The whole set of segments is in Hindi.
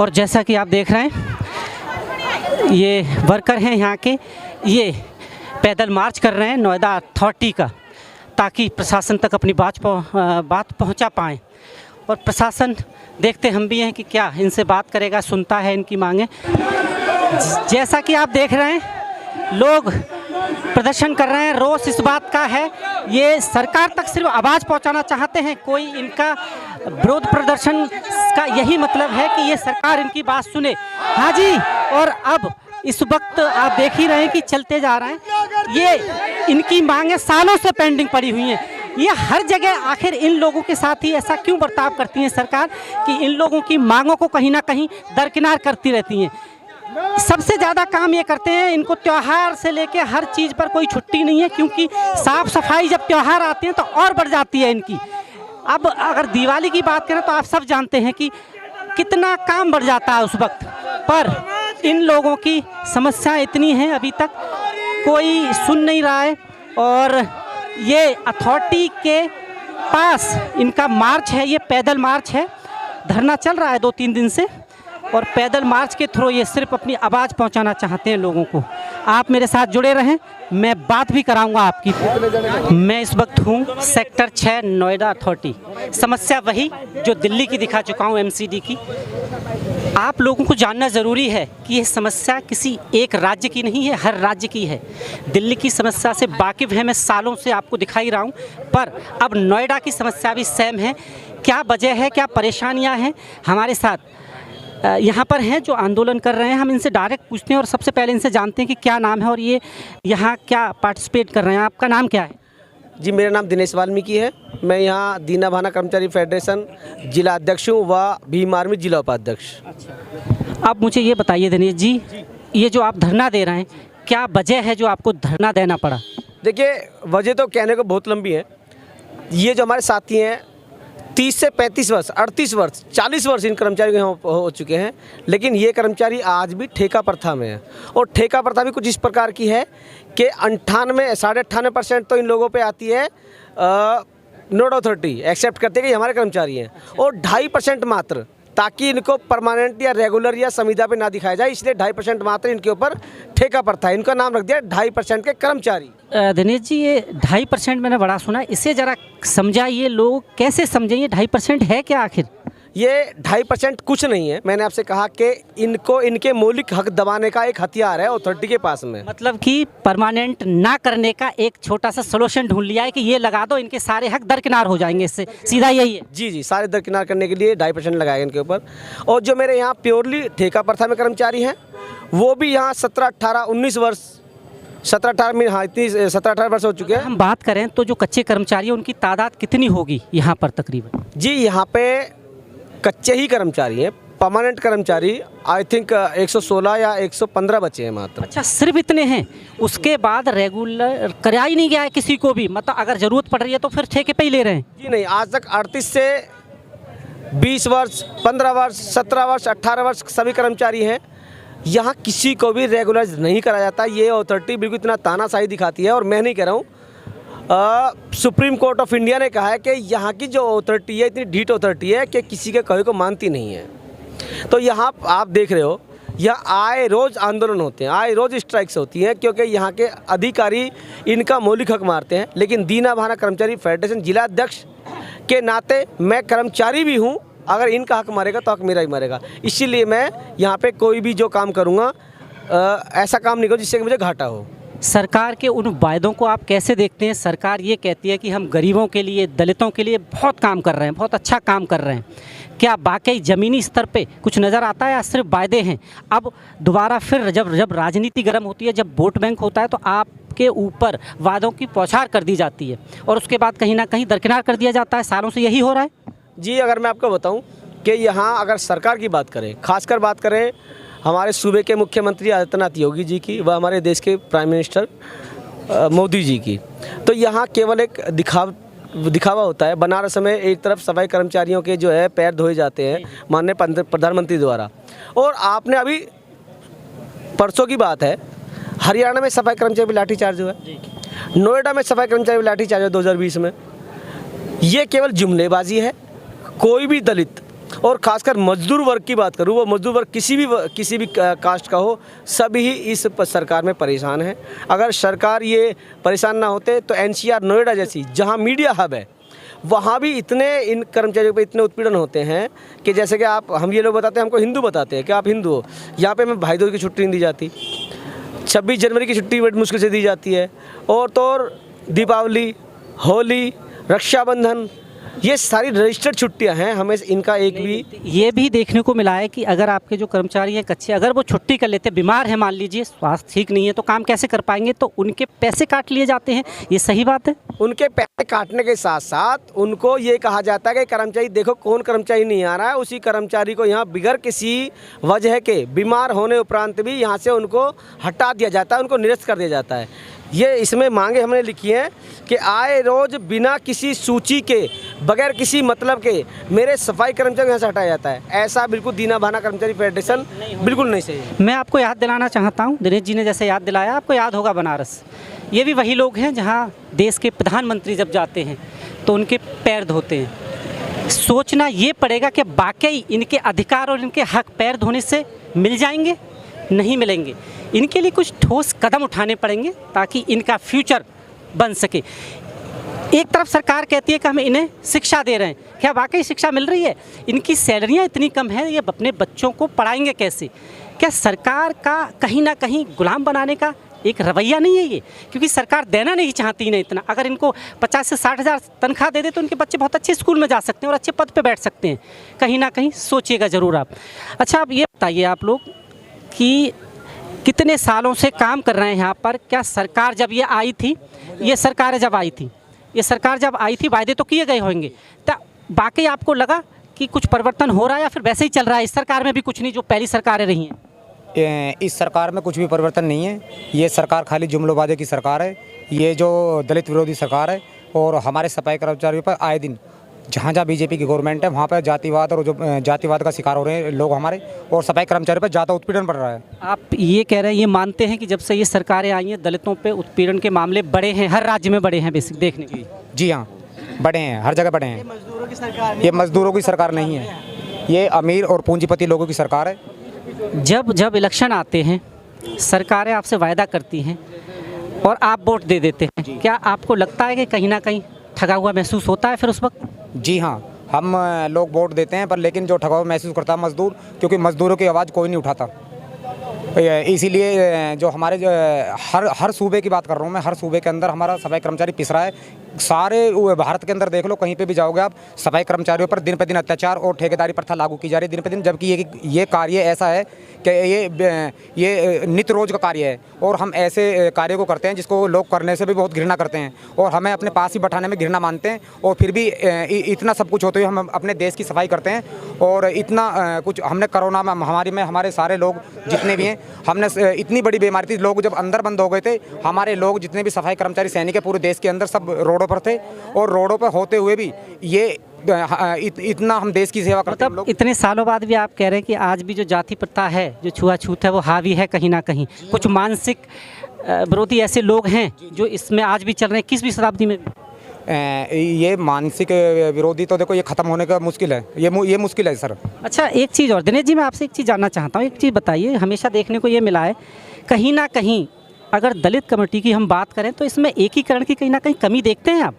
और जैसा कि आप देख रहे हैं ये वर्कर हैं यहाँ के, ये पैदल मार्च कर रहे हैं नोएडा अथॉरिटी का, ताकि प्रशासन तक अपनी बात पहुँचा पाएँ। और प्रशासन देखते हम भी हैं कि क्या इनसे बात करेगा, सुनता है इनकी मांगें। जैसा कि आप देख रहे हैं लोग प्रदर्शन कर रहे हैं, रोष इस बात का है, ये सरकार तक सिर्फ आवाज़ पहुंचाना चाहते हैं। कोई इनका विरोध प्रदर्शन का यही मतलब है कि ये सरकार इनकी बात सुने। हाँ जी, और अब इस वक्त आप देख ही रहे हैं कि चलते जा रहे हैं। ये इनकी मांगें सालों से पेंडिंग पड़ी हुई हैं। ये हर जगह आखिर इन लोगों के साथ ही ऐसा क्यों बर्ताव करती है सरकार कि इन लोगों की मांगों को कहीं ना कहीं दरकिनार करती रहती हैं। सबसे ज़्यादा काम ये करते हैं, इनको त्यौहार से लेके हर चीज़ पर कोई छुट्टी नहीं है, क्योंकि साफ़ सफाई जब त्यौहार आते हैं तो और बढ़ जाती है इनकी। अब अगर दिवाली की बात करें तो आप सब जानते हैं कि कितना काम बढ़ जाता है उस वक्त, पर इन लोगों की समस्या इतनी है अभी तक कोई सुन नहीं रहा है। और ये अथॉरिटी के पास इनका मार्च है, ये पैदल मार्च है, धरना चल रहा है 2-3 दिन से, और पैदल मार्च के थ्रू ये सिर्फ अपनी आवाज़ पहुंचाना चाहते हैं लोगों को। आप मेरे साथ जुड़े रहें, मैं बात भी कराऊंगा आपकी। मैं इस वक्त हूं सेक्टर 6 नोएडा अथॉरिटी। समस्या वही जो दिल्ली की दिखा चुका हूं, एमसीडी की। आप लोगों को जानना ज़रूरी है कि ये समस्या किसी एक राज्य की नहीं है, हर राज्य की है। दिल्ली की समस्या से वाकिफ़ है, मैं सालों से आपको दिखाई रहा हूँ, पर अब नोएडा की समस्या भी सेम है। क्या वजह है, क्या परेशानियाँ हैं, हमारे साथ यहाँ पर हैं जो आंदोलन कर रहे हैं। हम इनसे डायरेक्ट पूछते हैं और सबसे पहले इनसे जानते हैं कि क्या नाम है और ये यहाँ क्या पार्टिसिपेट कर रहे हैं। आपका नाम क्या है? जी, मेरा नाम दिनेश वाल्मीकि है। मैं यहाँ दीना भाना कर्मचारी फेडरेशन जिला अध्यक्ष हूँ व भीम आर्मी जिला उपाध्यक्ष। अच्छा, आप मुझे ये बताइए दिनेश जी, ये जो आप धरना दे रहे हैं, क्या वजह है जो आपको धरना देना पड़ा? देखिए, वजह तो कहने को बहुत लंबी है। ये जो हमारे साथी हैं 30 से 35 वर्ष, 38 वर्ष, 40 वर्ष इन कर्मचारियों के हो चुके हैं, लेकिन ये कर्मचारी आज भी ठेका प्रथा में है। और ठेका प्रथा भी कुछ इस प्रकार की है कि 98-98.5% तो इन लोगों पे आती है नोडा अथॉरिटी एक्सेप्ट करते हैं कि हमारे कर्मचारी हैं, और 2.5% मात्र, ताकि इनको परमानेंट या रेगुलर या संविदा पे ना दिखाया जाए, इसलिए 2.5% मात्र इनके ऊपर ठेका प्रथा है। इनका नाम रख दिया 2.5% के कर्मचारी। दिनेश जी, ये 2.5% मैंने बड़ा सुना, इसे ज़रा समझाइए, लोग कैसे समझेंगे 2.5% है क्या आखिर? ये 2.5% कुछ नहीं है। मैंने आपसे कहा कि इनको इनके मौलिक हक दबाने का एक हथियार है अथॉरिटी के पास में। मतलब कि परमानेंट ना करने का एक छोटा सा सोल्यूशन ढूंढ लिया है कि ये लगा दो, इनके सारे हक दरकिनार हो जाएंगे, इससे सीधा यही है। जी, सारे दरकिनार करने के लिए 2.5% लगाएगा इनके ऊपर। और जो मेरे यहाँ प्योरली ठेका प्रथा में कर्मचारी हैं, वो भी यहाँ 17, 18, 19 वर्ष, 17-18 में, हाँ, इतनी 17-18 वर्ष हो चुके हैं। हम बात करें तो जो कच्चे कर्मचारी हैं उनकी तादाद कितनी होगी यहाँ पर तकरीबन? जी, यहाँ पे कच्चे ही कर्मचारी हैं। परमानेंट कर्मचारी आई थिंक 116 या 115 बचे हैं मात्र। अच्छा, सिर्फ इतने हैं? उसके बाद रेगुलर कराया ही नहीं गया है किसी को भी? मतलब अगर ज़रूरत पड़ रही है तो फिर ठेके पे ही ले रहे हैं? जी नहीं, आज तक 38 से 20 वर्ष, 15 वर्ष, 17 वर्ष, 18 वर्ष सभी कर्मचारी हैं। यहाँ किसी को भी रेगुलर नहीं करा जाता। ये अथॉरिटी बिल्कुल इतना तानाशाही दिखाती है, और मैं नहीं कह रहा हूँ, सुप्रीम कोर्ट ऑफ इंडिया ने कहा है कि यहाँ की जो अथॉरिटी है इतनी ढीठ अथॉरिटी है कि किसी के कहे को मानती नहीं है। तो यहाँ आप देख रहे हो, यहाँ आए रोज़ आंदोलन होते हैं, आए रोज़ स्ट्राइक्स होती हैं, क्योंकि यहाँ के अधिकारी इनका मौलिक हक मारते हैं। लेकिन दीना भाना कर्मचारी फेडरेशन जिला अध्यक्ष के नाते मैं कर्मचारी भी हूँ, अगर इनका हक मारेगा तो हक मेरा ही मारेगा। इसीलिए मैं यहाँ पे कोई भी जो काम करूँगा ऐसा काम नहीं करूँ जिससे कि मुझे घाटा हो। सरकार के उन वायदों को आप कैसे देखते हैं? सरकार ये कहती है कि हम गरीबों के लिए, दलितों के लिए बहुत काम कर रहे हैं, बहुत अच्छा काम कर रहे हैं। क्या वाकई ज़मीनी स्तर पे कुछ नज़र आता है या सिर्फ वायदे हैं? अब दोबारा फिर जब राजनीति गर्म होती है, जब वोट बैंक होता है, तो आपके ऊपर वादों की बौछार कर दी जाती है और उसके बाद कहीं ना कहीं दरकिनार कर दिया जाता है। सालों से यही हो रहा है। जी, अगर मैं आपको बताऊं कि यहाँ अगर सरकार की बात करें, खासकर बात करें हमारे सूबे के मुख्यमंत्री आदित्यनाथ योगी जी की व हमारे देश के प्राइम मिनिस्टर मोदी जी की, तो यहाँ केवल एक दिखावा होता है। बनारस में एक तरफ सफाई कर्मचारियों के जो है पैर धोए जाते हैं माननीय प्रधानमंत्री द्वारा, और आपने अभी परसों की बात है, हरियाणा में सफाई कर्मचारी पर लाठीचार्ज हुआ, नोएडा में सफाई कर्मचारी पर लाठीचार्ज हुआ 2020 में। ये केवल जुमलेबाजी है। कोई भी दलित और खासकर मजदूर वर्ग की बात करूँ, वो मजदूर वर्ग किसी भी कास्ट का हो, सभी इस सरकार में परेशान है। अगर सरकार ये परेशान ना होते तो NCR नोएडा जैसी जहाँ मीडिया हब है, वहाँ भी इतने इन कर्मचारियों पे इतने उत्पीड़न होते हैं कि जैसे कि हम ये लोग बताते हैं, हमको हिंदू बताते हैं कि आप हिंदू हो, यहाँ पे हमें भाई दूज की छुट्टी नहीं दी जाती, 26 जनवरी की छुट्टी बड़ी मुश्किल से दी जाती है, और तो और दीपावली, होली, रक्षाबंधन, ये सारी रजिस्टर्ड छुट्टियां हैं, हमें इनका एक भी ये भी देखने को मिला है कि अगर आपके जो कर्मचारी हैं कच्चे, अगर वो छुट्टी कर लेते, बीमार है मान लीजिए, स्वास्थ्य ठीक नहीं है, तो काम कैसे कर पाएंगे, तो उनके पैसे काट लिए जाते हैं। ये सही बात है? उनके पैसे काटने के साथ साथ उनको ये कहा जाता है कि कर्मचारी देखो कौन कर्मचारी नहीं आ रहा है, उसी कर्मचारी को यहाँ बिगैर किसी वजह के बीमार होने उपरांत भी यहाँ से उनको हटा दिया जाता है, उनको निरस्त कर दिया जाता है। ये इसमें मांगे हमने लिखी हैं कि आए रोज बिना किसी सूची के, बगैर किसी मतलब के मेरे सफाई कर्मचारी यहाँ से हटाया जाता है। ऐसा बिल्कुल दीना भाना कर्मचारी फेडरेशन बिल्कुल नहीं सही है। मैं आपको याद दिलाना चाहता हूँ, दिनेश जी ने जैसे याद दिलाया, आपको याद होगा बनारस, ये भी वही लोग हैं जहाँ देश के प्रधानमंत्री जब जाते हैं तो उनके पैर धोते हैं। सोचना ये पड़ेगा कि वाकई इनके अधिकार और इनके हक पैर धोने से मिल जाएंगे? नहीं मिलेंगे। इनके लिए कुछ ठोस कदम उठाने पड़ेंगे ताकि इनका फ्यूचर बन सके। एक तरफ सरकार कहती है कि हम इन्हें शिक्षा दे रहे हैं, क्या वाकई शिक्षा मिल रही है? इनकी सैलरियां इतनी कम हैं, ये अपने बच्चों को पढ़ाएंगे कैसे? क्या सरकार का कहीं ना कहीं गुलाम बनाने का एक रवैया नहीं है ये? क्योंकि सरकार देना नहीं चाहती ना इतना। अगर इनको 50 से 60 हज़ार तनख्वाह दे दे तो उनके बच्चे बहुत अच्छे स्कूल में जा सकते हैं और अच्छे पद पे बैठ सकते हैं। कहीं ना कहीं सोचिएगा ज़रूर आप। अच्छा, अब ये बताइए आप लोग कि कितने सालों से काम कर रहे हैं यहाँ पर? क्या सरकार जब ये आई थी, ये सरकार जब आई थी वायदे तो किए गए होंगे, तो बाकी आपको लगा कि कुछ परिवर्तन हो रहा है या फिर वैसे ही चल रहा है? इस सरकार में भी कुछ नहीं जो पहली सरकारें रही हैं? इस सरकार में कुछ भी परिवर्तन नहीं है। ये सरकार खाली जुमलोबाजी की सरकार है। ये जो दलित विरोधी सरकार है, और हमारे सफाई कर्मचारियों पर आए दिन जहाँ जहाँ बीजेपी की गवर्नमेंट है वहाँ पर जातिवाद और जो जातिवाद का शिकार हो रहे हैं लोग हमारे, और सफाई कर्मचारियों पर ज़्यादा उत्पीड़न बढ़ रहा है। आप ये कह रहे हैं, ये मानते हैं कि जब से ये सरकारें आई हैं दलितों पे उत्पीड़न के मामले बढ़े हैं, हर राज्य में बढ़े हैं बेसिक देखने की? जी हाँ, बढ़े हैं, हर जगह बढ़े हैं। ये मजदूरों की सरकार नहीं है, ये अमीर और पूंजीपति लोगों की सरकार है। जब इलेक्शन आते हैं, सरकारें आपसे वायदा करती हैं और आप वोट दे देते हैं, क्या आपको लगता है कि कहीं ना कहीं ठगा हुआ महसूस होता है फिर उस वक्त? जी हाँ, हम लोग वोट देते हैं, पर लेकिन जो ठगा हुआ महसूस करता है मजदूर, क्योंकि मजदूरों की आवाज़ कोई नहीं उठाता। इसीलिए जो हमारे हर सूबे की बात कर रहा हूँ मैं, हर सूबे के अंदर हमारा सफाई कर्मचारी पिस रहा है। सारे भारत के अंदर देख लो, कहीं पे भी जाओगे आप, सफाई कर्मचारियों पर दिन पे दिन अत्याचार और ठेकेदारी प्रथा लागू की जा रही है दिन पे दिन। जबकि ये कार्य ऐसा है कि ये नित्य रोज का कार्य है, और हम ऐसे कार्य को करते हैं जिसको लोग करने से भी बहुत घृणा करते हैं, और हमें अपने पास ही बैठाने में घृणा मानते हैं। और फिर भी इतना सब कुछ होते हुए हम अपने देश की सफाई करते हैं। और इतना कुछ हमने कोरोना महामारी में हमारे सारे लोग जितने भी हैं, हमने इतनी बड़ी बीमारी थी, लोग जब अंदर बंद हो गए थे, हमारे लोग जितने भी सफाई कर्मचारी सैनिक है पूरे देश के अंदर सब रोडों पर थे, और रोडों पर होते हुए भी ये इतना हम देश की सेवा करते हैं। मतलब इतने सालों बाद भी आप कह रहे हैं कि आज भी जो जाति प्रथा है, जो छुआछूत है, वो हावी है कहीं ना कहीं। कुछ मानसिक विरोधी ऐसे लोग हैं जो इसमें आज भी चल रहे हैं 21वीं शताब्दी में। ये मानसिक विरोधी तो देखो ये ख़त्म होने का मुश्किल है, ये मुश्किल है सर। अच्छा, एक चीज़ और दिनेश जी, मैं आपसे एक चीज़ जानना चाहता हूँ। एक चीज़ बताइए, हमेशा देखने को ये मिला है कहीं ना कहीं, अगर दलित कमेटी की हम बात करें तो इसमें एकीकरण की कहीं ना कहीं कमी देखते हैं आप?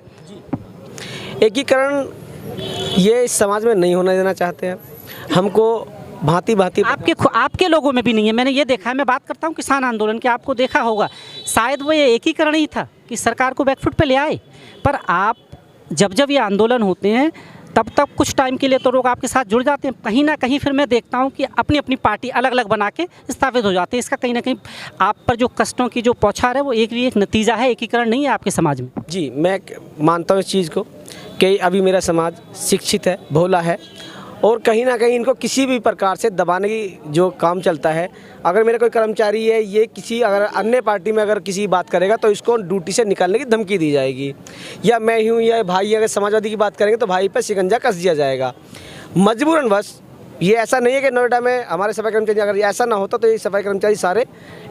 एकीकरण ये इस समाज में नहीं होने देना चाहते हैं। हमको भांति आपके लोगों में भी नहीं है, मैंने ये देखा है। मैं बात करता हूँ किसान आंदोलन की, आपको देखा होगा, शायद वो ये एकीकरण ही था कि सरकार को बैकफुट पे ले आए। पर आप जब ये आंदोलन होते हैं तब तक कुछ टाइम के लिए तो लोग आपके साथ जुड़ जाते हैं, कहीं ना कहीं फिर मैं देखता हूं कि अपनी अपनी पार्टी अलग अलग बना के स्थापित हो जाते हैं। इसका कहीं ना कहीं आप पर जो कष्टों की जो पौछार है वो एक नतीजा है, एकीकरण नहीं है आपके समाज में। जी, मैं मानता हूँ इस चीज़ को कि अभी मेरा समाज शिक्षित है, भोला है, और कहीं ना कहीं इनको किसी भी प्रकार से दबाने की जो काम चलता है। अगर मेरा कोई कर्मचारी है, ये किसी अगर अन्य पार्टी में अगर किसी बात करेगा तो इसको ड्यूटी से निकालने की धमकी दी जाएगी, या मैं हूँ या भाई अगर समाजवादी की बात करेंगे तो भाई पर शिकंजा कस दिया जाएगा मजबूरनवश। ये ऐसा नहीं है कि नोएडा में हमारे सफाई कर्मचारी, अगर ऐसा ना होता तो ये सफाई कर्मचारी सारे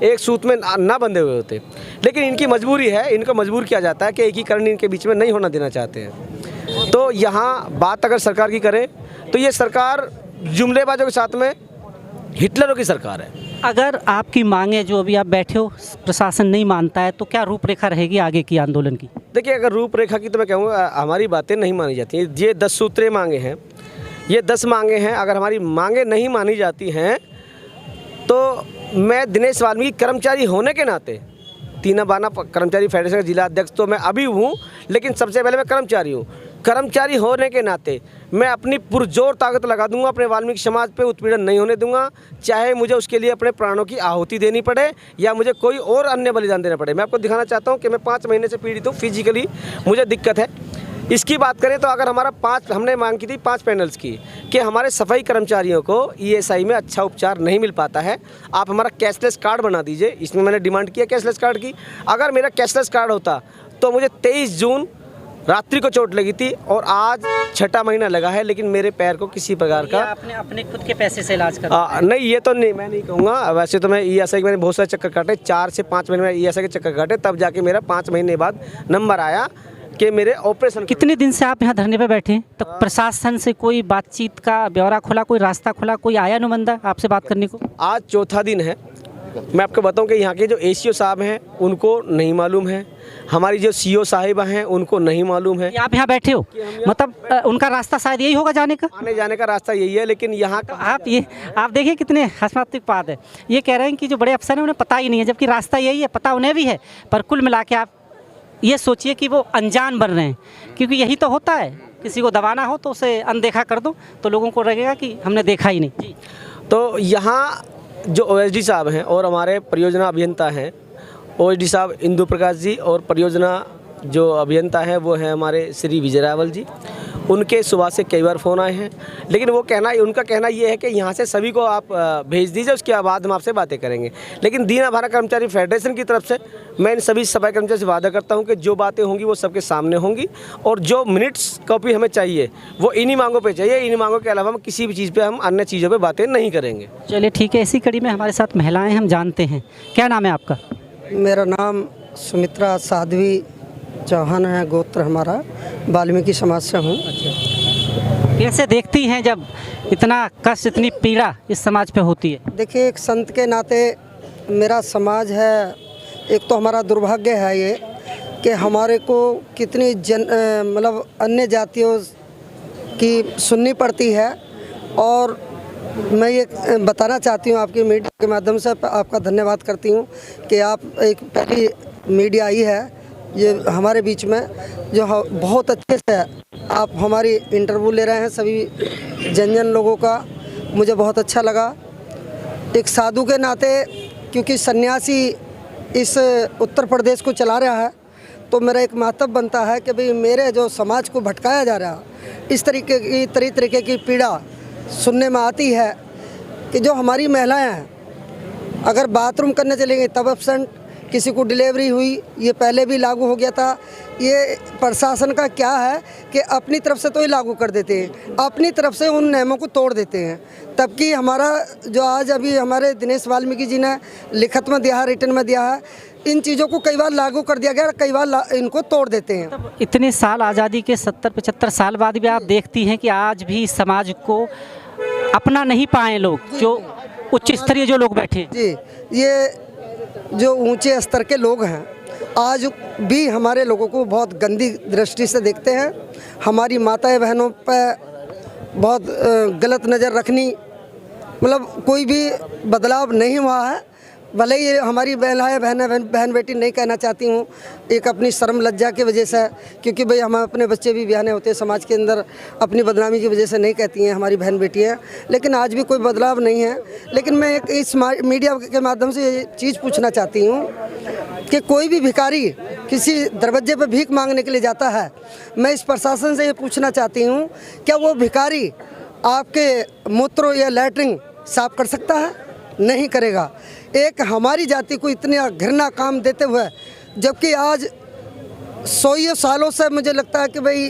एक सूत में ना बंधे हुए होते, लेकिन इनकी मजबूरी है, इनको मजबूर किया जाता है कि एकीकरण इनके बीच में नहीं होना देना चाहते हैं। तो यहाँ बात अगर सरकार की करें तो ये सरकार जुमलेबाजों के साथ में हिटलरों की सरकार है। अगर आपकी मांगे जो अभी आप बैठे हो प्रशासन नहीं मानता है तो क्या रूपरेखा रहेगी आगे की आंदोलन की? देखिए, अगर रूपरेखा की तो मैं कहूँगा हमारी बातें नहीं मानी जाती हैं। ये 10 सूत्रीय मांगे हैं, ये 10 मांगे हैं। अगर हमारी मांगे नहीं मानी जाती हैं तो मैं दिनेश वाल्मीकि कर्मचारी होने के नाते, तीना बाना कर्मचारी फेडरेशन का जिला अध्यक्ष तो मैं अभी हूँ, लेकिन सबसे पहले मैं कर्मचारी हूँ। कर्मचारी होने के नाते मैं अपनी पुरजोर ताकत लगा दूंगा, अपने वाल्मीकि समाज पे उत्पीड़न नहीं होने दूंगा, चाहे मुझे उसके लिए अपने प्राणों की आहुति देनी पड़े या मुझे कोई और अन्य बलिदान देना पड़े। मैं आपको दिखाना चाहता हूँ कि मैं 5 महीने से पीड़ित हूँ, फिजिकली मुझे दिक्कत है। इसकी बात करें तो अगर हमारा हमने मांग की थी 5 पैनल्स की कि हमारे सफाई कर्मचारियों को ईएसआई में अच्छा उपचार नहीं मिल पाता है, आप हमारा कैशलेस कार्ड बना दीजिए। इसमें मैंने डिमांड किया कैशलेस कार्ड की। अगर मेरा कैशलेस कार्ड होता तो मुझे 23 जून रात्रि को चोट लगी थी और आज 6ठा महीना लगा है, लेकिन मेरे पैर को किसी प्रकार का आपने अपने खुद के पैसे से इलाज करा? नहीं, ये तो नहीं, मैं नहीं कहूँगा। वैसे तो मैं ईएसआई के मैंने बहुत सारे चक्कर काटे, 4 से 5 महीने में ईएसआई के चक्कर काटे, तब जाके मेरा 5 महीने बाद नंबर आया कि मेरे ऑपरेशन। कितने दिन से आप यहाँ धरने पे बैठे हैं? तो प्रशासन से कोई बातचीत का ब्यौरा खुला, कोई रास्ता खुला, कोई आया नुमाइंदा आपसे बात करने को? आज 4था दिन है। मैं आपको बताऊं कि यहाँ के जो एसीओ साहब हैं उनको नहीं मालूम है, हमारी जो सीओ साहिबा हैं उनको नहीं मालूम है। आप यहाँ बैठे हो, मतलब उनका रास्ता शायद यही होगा जाने का, आने जाने का रास्ता यही है, लेकिन यहाँ का आप देखिए कितने हंसात्मक बात है। ये कह रहे हैं कि जो बड़े अफसर हैं उन्हें पता ही नहीं है, जबकि रास्ता यही है, पता उन्हें भी है। पर कुल मिला के आप ये सोचिए कि वो अनजान बन रहे हैं, क्योंकि यही तो होता है, किसी को दबाना हो तो उसे अनदेखा कर दो तो लोगों को लगेगा कि हमने देखा ही नहीं। तो यहाँ जो ओएसडी साहब हैं और हमारे परियोजना अभियंता हैं, ओएसडी साहब इंदु प्रकाश जी, और परियोजना जो अभियंता हैं वो हैं हमारे श्री विजय रावल जी। उनके सुबह से कई बार फ़ोन आए हैं, लेकिन उनका कहना ये है कि यहाँ से सभी को आप भेज दीजिए, उसके बाद हम आपसे बातें करेंगे। लेकिन दीना भारत कर्मचारी फेडरेशन की तरफ से मैं इन सभी सफाई कर्मचारी से वादा करता हूँ कि जो बातें होंगी वो सबके सामने होंगी, और जो मिनट्स कॉपी हमें चाहिए वो इन्हीं मांगों पे चाहिए। इन्हीं मांगों के अलावा हम किसी भी चीज़ पे हम अन्य चीज़ों पे बातें नहीं करेंगे। चलिए ठीक है, इसी कड़ी में हमारे साथ महिलाएं, हम जानते हैं। क्या नाम है आपका? मेरा नाम सुमित्रा साध्वी चौहान है, गोत्र हमारा वाल्मीकि समाज से हूँ। कैसे देखती हैं जब इतना कष्ट, इतनी पीड़ा इस समाज पे होती है? देखिए, एक संत के नाते मेरा समाज है, एक तो हमारा दुर्भाग्य है ये कि हमारे को कितनी मतलब अन्य जातियों की सुननी पड़ती है। और मैं ये बताना चाहती हूँ आपकी मीडिया के माध्यम से, आपका धन्यवाद करती हूँ कि आप एक पहली मीडिया आई है ये हमारे बीच में, जो बहुत अच्छे से आप हमारी इंटरव्यू ले रहे हैं सभी जन लोगों का, मुझे बहुत अच्छा लगा। एक साधु के नाते, क्योंकि सन्यासी इस उत्तर प्रदेश को चला रहा है, तो मेरा एक महत्व बनता है कि भाई मेरे जो समाज को भटकाया जा रहा है, इस तरीके की पीड़ा सुनने में आती है कि जो हमारी महिलाएं हैं, अगर बाथरूम करने चलेंगे तब एब्सेंट, किसी को डिलीवरी हुई, ये पहले भी लागू हो गया था। ये प्रशासन का क्या है कि अपनी तरफ से तो ही लागू कर देते हैं, अपनी तरफ से उन नियमों को तोड़ देते हैं। तब कि हमारा जो आज अभी हमारे दिनेश वाल्मीकि जी ने लिखित में दिया है, रिटर्न में दिया है, इन चीज़ों को कई बार लागू कर दिया गया, कई बार इनको तोड़ देते हैं। तो इतने साल आज़ादी के 70-75 साल बाद भी आप देखती हैं कि आज भी समाज को अपना नहीं पाए लोग, जो उच्च स्तरीय जो लोग बैठे। जी, ये जो ऊंचे स्तर के लोग हैं आज भी हमारे लोगों को बहुत गंदी दृष्टि से देखते हैं। हमारी माताएं बहनों पर बहुत गलत नज़र रखनी, मतलब कोई भी बदलाव नहीं हुआ है। भले ही हमारी बहन बेटी नहीं कहना चाहती हूँ, एक अपनी शर्म लज्जा की वजह से, क्योंकि भाई हम अपने बच्चे भी ब्याहने होते हैं समाज के अंदर, अपनी बदनामी की वजह से नहीं कहती हैं हमारी बहन बेटियाँ, लेकिन आज भी कोई बदलाव नहीं है। लेकिन मैं एक इस मीडिया के माध्यम से ये चीज़ पूछना चाहती हूँ कि कोई भी भिखारी किसी दरवाजे पर भीख मांगने के लिए जाता है, मैं इस प्रशासन से ये पूछना चाहती हूँ, क्या वो भिखारी आपके मूत्र या लैट्रिन साफ कर सकता है? नहीं करेगा। एक हमारी जाति को इतना घृणा काम देते हुए, जबकि आज 100 सालों से मुझे लगता है कि भाई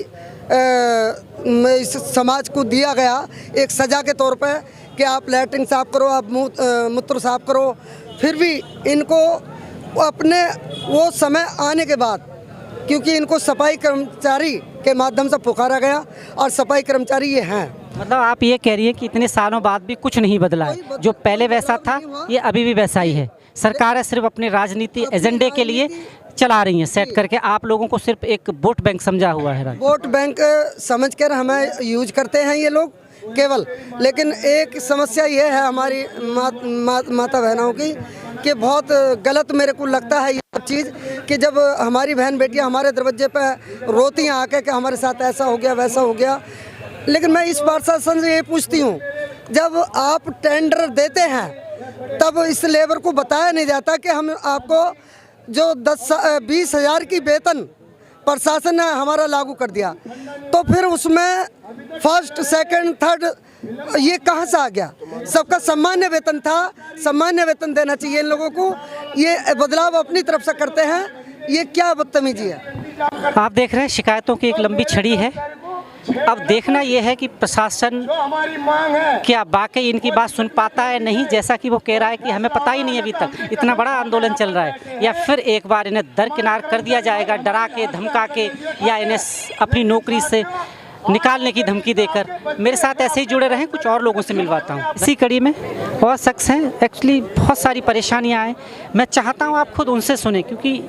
इस समाज को दिया गया एक सज़ा के तौर पे कि आप लैट्रिन साफ करो, आप मूत्र साफ करो, फिर भी इनको अपने वो समय आने के बाद, क्योंकि इनको सफाई कर्मचारी के माध्यम से पुकारा गया और सफाई कर्मचारी ये हैं। मतलब आप ये कह रही है कि इतने सालों बाद भी कुछ नहीं बदला है, जो पहले वैसा था ये अभी भी वैसा ही है। सरकार है सिर्फ अपने राजनीति एजेंडे के लिए चला रही है सेट करके, आप लोगों को सिर्फ एक वोट बैंक समझा हुआ है। वोट बैंक समझकर हमें यूज करते हैं ये लोग केवल। लेकिन एक समस्या ये है हमारी माता बहनों की कि बहुत गलत मेरे को लगता है ये सब चीज़ कि जब हमारी बहन बेटियां हमारे दरवाजे पे रोती हैं आके कि हमारे साथ ऐसा हो गया वैसा हो गया। लेकिन मैं इस प्रशासन से ये पूछती हूँ, जब आप टेंडर देते हैं तब इस लेबर को बताया नहीं जाता कि हम आपको जो 20 हज़ार की वेतन प्रशासन ने हमारा लागू कर दिया, तो फिर उसमें फर्स्ट सेकंड थर्ड ये कहाँ से आ गया? सबका सामान्य वेतन था, सामान्य वेतन देना चाहिए इन लोगों को। ये बदलाव अपनी तरफ से करते हैं, ये क्या बदतमीजी है। आप देख रहे हैं शिकायतों की एक लंबी छड़ी है। अब देखना यह है कि प्रशासन क्या वाकई इनकी बात सुन पाता है नहीं, जैसा कि वो कह रहा है कि हमें पता ही नहीं अभी तक इतना बड़ा आंदोलन चल रहा है, या फिर एक बार इन्हें दरकिनार कर दिया जाएगा डरा के धमका के, या इन्हें अपनी नौकरी से निकालने की धमकी देकर। मेरे साथ ऐसे ही जुड़े रहें, कुछ और लोगों से मिलवाता हूँ। इसी कड़ी में बहुत शख्स हैं, एक्चुअली बहुत सारी परेशानियाँ हैं। मैं चाहता हूँ आप खुद उनसे सुने, क्योंकि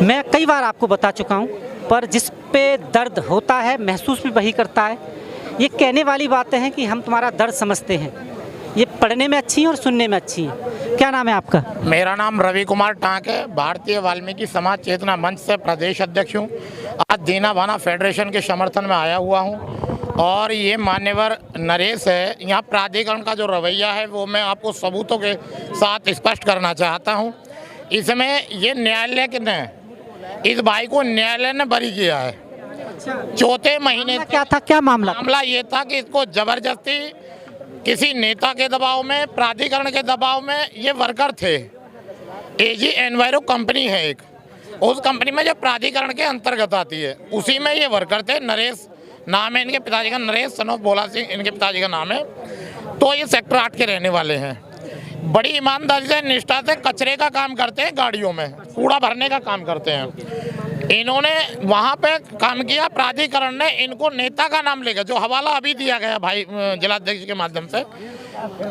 मैं कई बार आपको बता चुका हूँ, पर जिस पे दर्द होता है महसूस भी वही करता है। ये कहने वाली बातें हैं कि हम तुम्हारा दर्द समझते हैं, ये पढ़ने में अच्छी है और सुनने में अच्छी है। क्या नाम है आपका? मेरा नाम रवि कुमार टांक है, भारतीय वाल्मीकि समाज चेतना मंच से प्रदेश अध्यक्ष हूँ। आज दीना भाना फेडरेशन के समर्थन में आया हुआ हूँ। और ये मान्यवर नरेश है, यहाँ प्राधिकरण का जो रवैया है वो मैं आपको सबूतों के साथ स्पष्ट करना चाहता हूँ। इसमें ये न्यायालय ने इस भाई को न्यायालय ने बरी किया है। चौथे महीने क्या था, क्या मामला ये था कि इसको जबरदस्ती किसी नेता के दबाव में, प्राधिकरण के दबाव में, ये वर्कर थे। एजी एनवायरो कंपनी है एक, उस कंपनी में जो प्राधिकरण के अंतर्गत आती है, उसी में ये वर्कर थे। नरेश नाम है इनके पिताजी का, नरेश सन ऑफ भोला सिंह इनके पिताजी का नाम है। तो ये सेक्टर 8 के रहने वाले हैं। बड़ी ईमानदारी से, निष्ठा से कचरे का काम करते हैं, गाड़ियों में कूड़ा भरने का काम करते हैं। इन्होंने वहाँ पे काम किया, प्राधिकरण ने इनको नेता का नाम लेकर, जो हवाला अभी दिया गया भाई जिलाध्यक्ष के माध्यम से,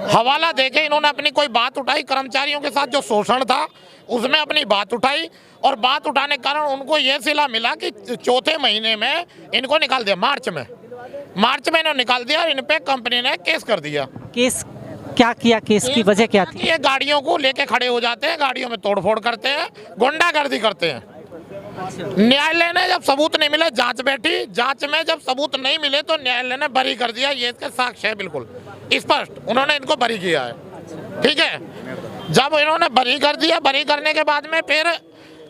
हवाला देके इन्होंने अपनी कोई बात उठाई। कर्मचारियों के साथ जो शोषण था उसमें अपनी बात उठाई, और बात उठाने के कारण उनको ये सिला मिला कि चौथे महीने में इनको निकाल दिया। मार्च में इन्होंने निकाल दिया और इन पे कंपनी ने केस कर दिया। केस क्या किया? केस की वजह क्या थी? ये गाड़ियों को लेके खड़े हो जाते हैं, गाड़ियों में तोड़फोड़ करते हैं, गुंडागर्दी करते हैं। न्यायालय ने जब सबूत नहीं मिले, जांच बैठी, जांच में जब सबूत नहीं मिले तो न्यायालय ने बरी कर दिया। ये इसके साक्ष्य है, बिल्कुल स्पष्ट, उन्होंने इनको बरी किया है। ठीक है, जब इन्होंने बरी कर दिया, बरी करने के बाद में फिर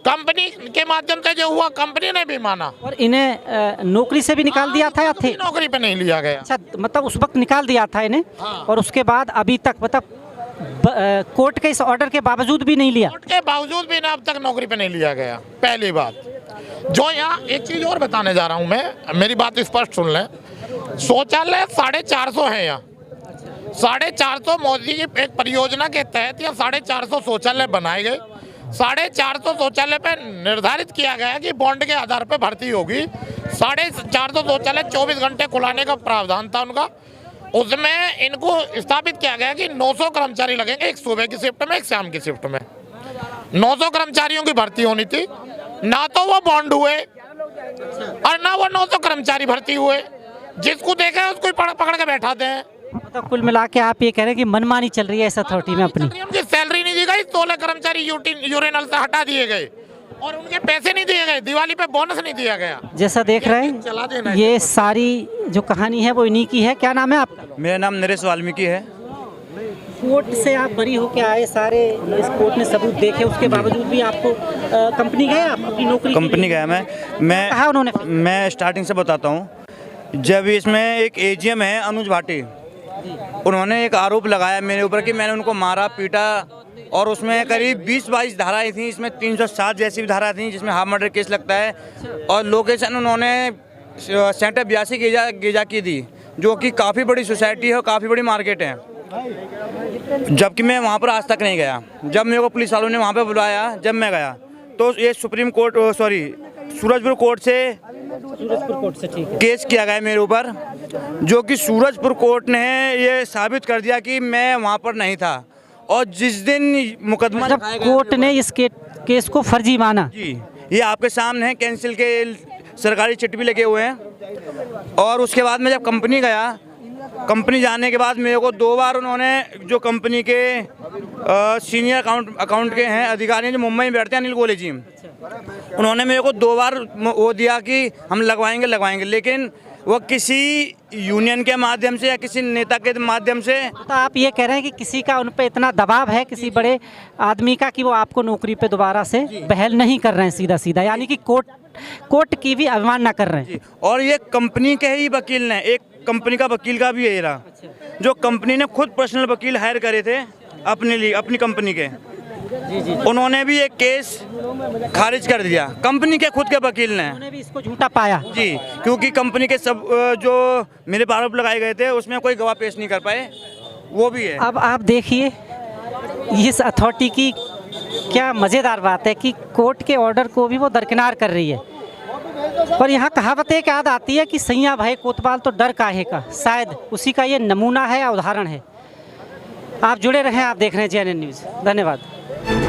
कंपनी के माध्यम से जो हुआ, कंपनी ने भी माना और इन्हें नौकरी से भी निकाल दिया था, या थे? नौकरी पे नहीं लिया गया। अच्छा, मतलब उस वक्त निकाल दिया था इन्हें। हाँ। और उसके बाद अभी तक मतलब कोर्ट के इस ऑर्डर के बावजूद भी नहीं लिया? कोर्ट के बावजूद भी अब तक नौकरी पे नहीं लिया गया। पहली बात जो यहाँ एक चीज और बताने जा रहा हूँ मैं, मेरी बात स्पष्ट सुन लें। शौचालय 450 है यहाँ, 450 मोदी की एक परियोजना के तहत यहाँ 450 शौचालय बनाए गए। 450 शौचालय पे निर्धारित किया गया है कि बॉन्ड के आधार पे भर्ती होगी। 450 शौचालय 24 घंटे खुलाने का प्रावधान था उनका। उसमें इनको स्थापित किया गया कि 900 कर्मचारी लगेंगे, एक सुबह की शिफ्ट में, एक शाम की शिफ्ट में। 900 कर्मचारियों की भर्ती होनी थी। ना तो वो बॉन्ड हुए और ना वो 900 कर्मचारी भर्ती हुए। जिसको देखे उसको पकड़ के बैठाते हैं। मतलब कुल मिला के आप ये कह रहे हैं कि मनमानी चल रही है इस अथॉरिटी में अपनी? उनकी सैलरी नहीं दी गई, 16 कर्मचारी यूरेनल से हटा दिए गए और उनके पैसे नहीं दिए गए, दिवाली पे बोनस नहीं दिया गया। जैसा देख रहे हैं ये सारी जो कहानी है वो इन्हीं की है। क्या नाम है आपका? मेरा नाम नरेश वाल्मीकि है। कोर्ट से आप बरी होके आए, सारे इस कोर्ट ने सबूत देखे, उसके बावजूद भी आपको कंपनी गए, आप अपनी नौकरी? कंपनी गया कहा उन्होंने? मैं स्टार्टिंग से बताता हूँ। जब इसमें एक एजीएम है अनुज भाटी, उन्होंने एक आरोप लगाया मेरे ऊपर कि मैंने उनको मारा पीटा, और उसमें करीब 20-22 धाराएं थी। इसमें 307 जैसी भी धारा थी जिसमें हाफ मर्डर केस लगता है। और लोकेशन उन्होंने सेंटर 82 गेजा की दी, जो कि काफ़ी बड़ी सोसाइटी है और काफ़ी बड़ी मार्केट है। जबकि मैं वहाँ पर आज तक नहीं गया। जब मेरे को पुलिस वालों ने वहाँ पर बुलाया, जब मैं गया तो ये सूरजपुर कोर्ट से सूरजपुर कोर्ट से, ठीक है। केस किया गया है मेरे ऊपर, जो कि सूरजपुर कोर्ट ने ये साबित कर दिया कि मैं वहाँ पर नहीं था। और जिस दिन मुकदमा जब लिखाया गया कोर्ट ने इस केस को फर्जी माना, जी, ये आपके सामने है, कैंसिल के सरकारी चिट्ठी भी लगे हुए हैं। और उसके बाद मैं जब कंपनी गया, कंपनी जाने के बाद मेरे को 2 बार उन्होंने, जो कंपनी के सीनियर अकाउंट के हैं अधिकारी जो मुंबई में बैठते हैं, अनिल गोले जी, उन्होंने मेरे को 2 बार वो दिया कि हम लगवाएंगे, लेकिन वो किसी यूनियन के माध्यम से या किसी नेता के माध्यम से। तो आप ये कह रहे हैं कि किसी का उन पे इतना दबाव है, किसी बड़े आदमी का, कि वो आपको नौकरी पे दोबारा से बहाल नहीं कर रहे हैं सीधा, यानी कि कोर्ट की भी अवमानना कर रहे हैं। और ये कंपनी के ही वकील ने, एक कंपनी का वकील का भी ये रहा, जो कंपनी ने खुद पर्सनल वकील हायर करे थे अपने लिए, अपनी कंपनी के, उन्होंने भी एक केस खारिज कर दिया, कंपनी के खुद के वकील ने। उन्होंने भी इसको झूठा पाया जी, क्योंकि कंपनी के सब जो मेरे पर आरोप लगाए गए थे उसमें कोई गवाह पेश नहीं कर पाए, वो भी है। अब आप देखिए इस अथॉरिटी की क्या मज़ेदार बात है कि कोर्ट के ऑर्डर को भी वो दरकिनार कर रही है। और यहाँ कहावत एक याद आती है कि सैया भाई कोतवाल तो डर काहे का, शायद उसी का ये नमूना है या उदाहरण है। आप जुड़े रहें, आप देख रहे हैं JNN न्यूज़। धन्यवाद।